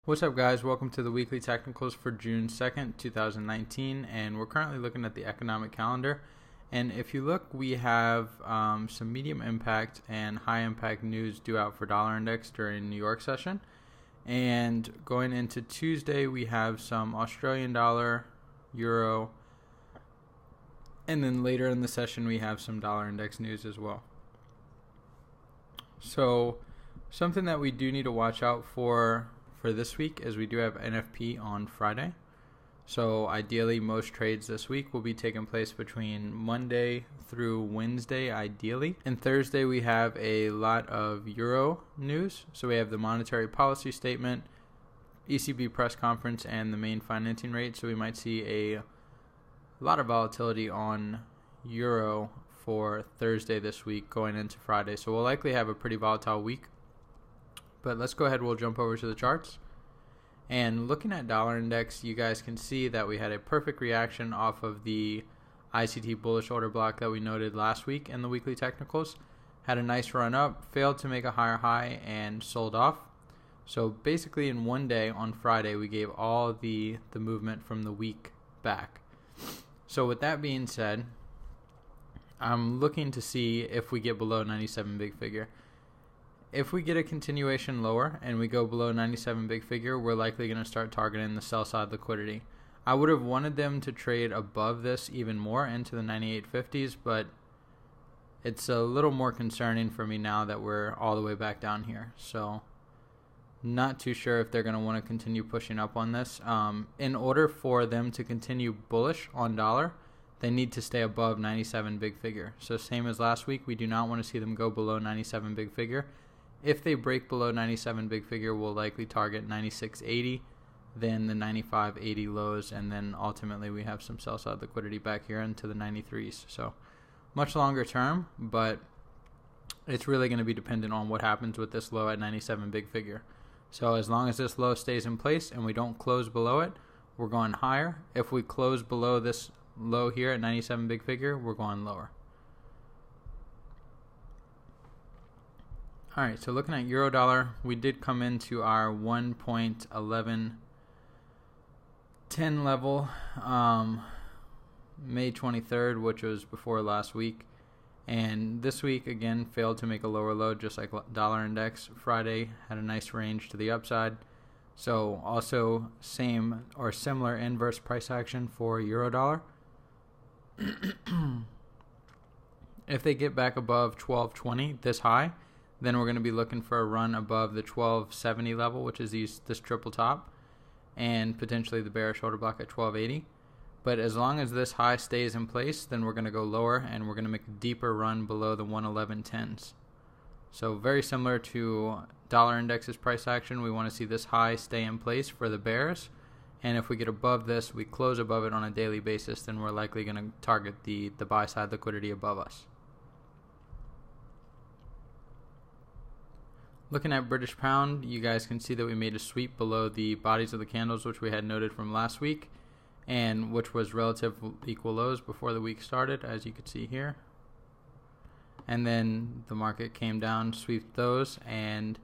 What's up, guys? Welcome to the weekly technicals for June 2nd, 2019, and we're currently looking at the economic calendar. And if you look, we have some medium impact and high impact news due out for dollar index during New York session. And going into Tuesday, we have some Australian dollar, euro, and then later in the session, we have some dollar index news as well. So something that we do need to watch out for this week is we do have NFP on Friday. So ideally most trades this week will be taking place between Monday through Wednesday ideally. And Thursday we have a lot of euro news. So we have the monetary policy statement, ECB press conference, and the main financing rate. So we might see a lot of volatility on euro for Thursday this week going into Friday. So we'll likely have a pretty volatile week. But let's go ahead, we'll jump over to the charts. And looking at dollar index, you guys can see that we had a perfect reaction off of the ICT bullish order block that we noted last week in the weekly technicals. Had a nice run up, failed to make a higher high, and sold off. So basically in one day on Friday, we gave all the movement from the week back. So with that being said, I'm looking to see if we get below 97 big figure. If we get a continuation lower and we go below 97 big figure, we're likely going to start targeting the sell side liquidity. I would have wanted them to trade above this even more into the 98.50s, but it's a little more concerning for me now that we're all the way back down here. So not too sure if they're going to want to continue pushing up on this. In order for them to continue bullish on dollar, they need to stay above 97 big figure. So same as last week, we do not want to see them go below 97 big figure. If they break below 97 big figure, we'll likely target 96.80, then the 95.80 lows, and then ultimately we have some sell side liquidity back here into the 93s. So much longer term, but it's really going to be dependent on what happens with this low at 97 big figure. So as long as this low stays in place and we don't close below it, we're going higher. If we close below this low here at 97 big figure, we're going lower. Alright, so looking at euro dollar, we did come into our 1.1110 level May 23rd, which was before last week. And this week, again, failed to make a lower low, just like dollar index. Friday had a nice range to the upside. So also same or similar inverse price action for euro dollar. If they get back above 12.20, this high, then we're going to be looking for a run above the 1270 level, which is this triple top, and potentially the bearish order block at 1280. But as long as this high stays in place, then we're going to go lower and we're going to make a deeper run below the 111.10s. So very similar to dollar index's price action, we want to see this high stay in place for the bears. And if we get above this, we close above it on a daily basis, then we're likely going to target the buy side liquidity above us. Looking at British pound, you guys can see that we made a sweep below the bodies of the candles, which we had noted from last week, and which was relative equal lows before the week started, as you can see here. And then the market came down, sweeped those, and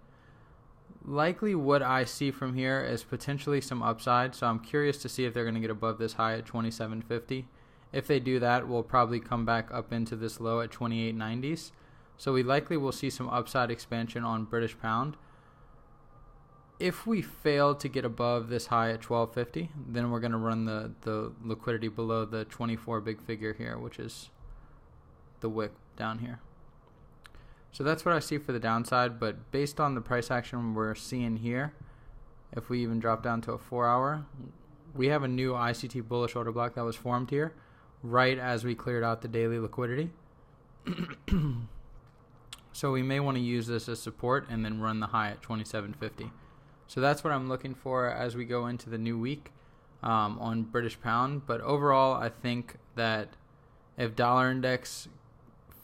likely what I see from here is potentially some upside. So I'm curious to see if they're going to get above this high at 27.50. If they do that, we'll probably come back up into this low at 28.90s. So we likely will see some upside expansion on British pound. If we fail to get above this high at 12.50, then we're going to run the liquidity below the 24 big figure here, which is the wick down here. So that's what I see for the downside, but based on the price action we're seeing here, if we even drop down to a 4-hour, we have a new ICT bullish order block that was formed here right as we cleared out the daily liquidity. So we may want to use this as support and then run the high at 27.50. So that's what I'm looking for as we go into the new week on British pound. But overall, I think that if dollar index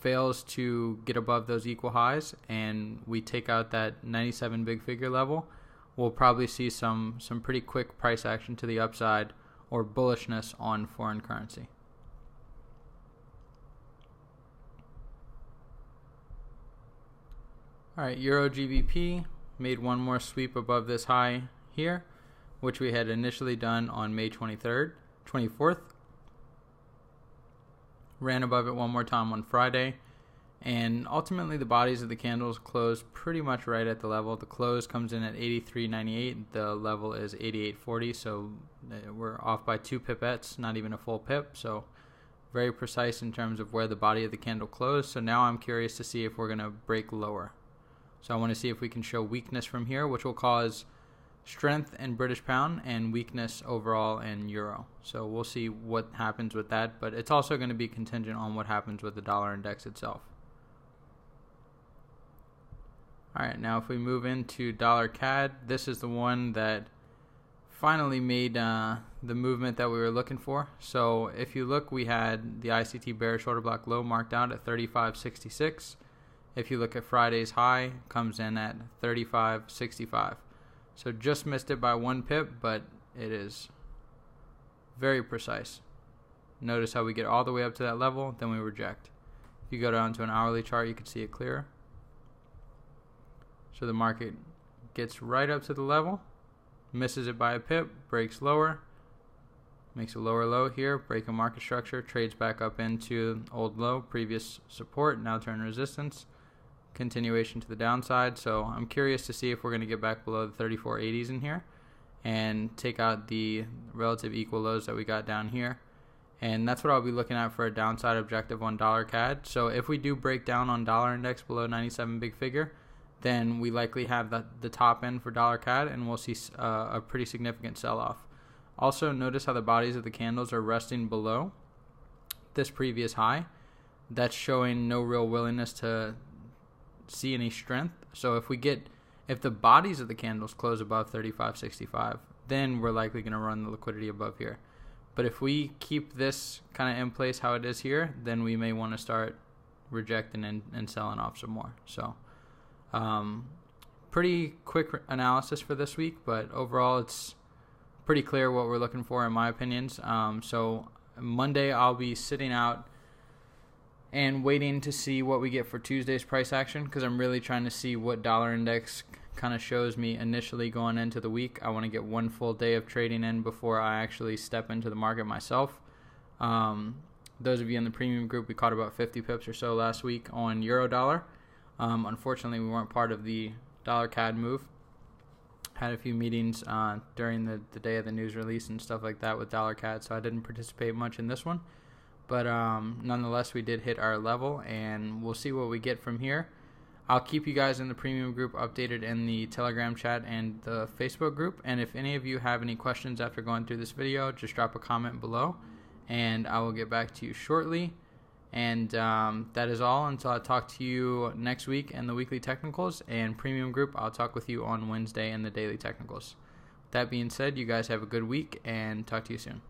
fails to get above those equal highs and we take out that 97 big figure level, we'll probably see some pretty quick price action to the upside or bullishness on foreign currency. Alright, Euro GBP made one more sweep above this high here, which we had initially done on May 24th. Ran above it one more time on Friday, and ultimately the bodies of the candles closed pretty much right at the level. The close comes in at 83.98. The level is 88.40, so we're off by 2 pipettes, not even a full pip. So very precise in terms of where the body of the candle closed. So now I'm curious to see if we're going to break lower. So I want to see if we can show weakness from here, which will cause strength in British pound and weakness overall in euro. So we'll see what happens with that, but it's also going to be contingent on what happens with the dollar index itself. Alright, now if we move into dollar CAD, this is the one that finally made the movement that we were looking for. So if you look, we had the ICT bearish order block low marked out at 35.66. If you look at Friday's high, comes in at 35.65. So just missed it by 1 pip, but it is very precise. Notice how we get all the way up to that level, then we reject. If you go down to an hourly chart, you can see it clearer. So the market gets right up to the level, misses it by a pip, breaks lower, makes a lower low here, break a market structure, trades back up into old low, previous support, now turn resistance. Continuation to the downside. So I'm curious to see if we're going to get back below the 34.80s in here and take out the relative equal lows that we got down here, and that's what I'll be looking at for a downside objective on dollar CAD. So if we do break down on dollar index below 97 big figure, then we likely have the top end for dollar CAD, and we'll see a pretty significant sell-off. Also notice how the bodies of the candles are resting below this previous high. That's showing no real willingness to see any strength. So if the bodies of the candles close above 35.65, then we're likely going to run the liquidity above here. But if we keep this kind of in place how it is here, then we may want to start rejecting and selling off some more. So pretty quick analysis for this week, but overall it's pretty clear what we're looking for in my opinions. So Monday I'll be sitting out and waiting to see what we get for Tuesday's price action, because I'm really trying to see what dollar index kind of shows me initially going into the week. I want to get one full day of trading in before I actually step into the market myself. Those of you in the premium group, we caught about 50 pips or so last week on euro dollar. Unfortunately, we weren't part of the dollar CAD move. Had a few meetings during the day of the news release and stuff like that with dollar CAD, so I didn't participate much in this one. But nonetheless, we did hit our level, and we'll see what we get from here. I'll keep you guys in the premium group updated in the Telegram chat and the Facebook group. And if any of you have any questions after going through this video, just drop a comment below, and I will get back to you shortly. And that is all until I talk to you next week in the weekly technicals. And premium group, I'll talk with you on Wednesday in the daily technicals. That being said, you guys have a good week, and talk to you soon.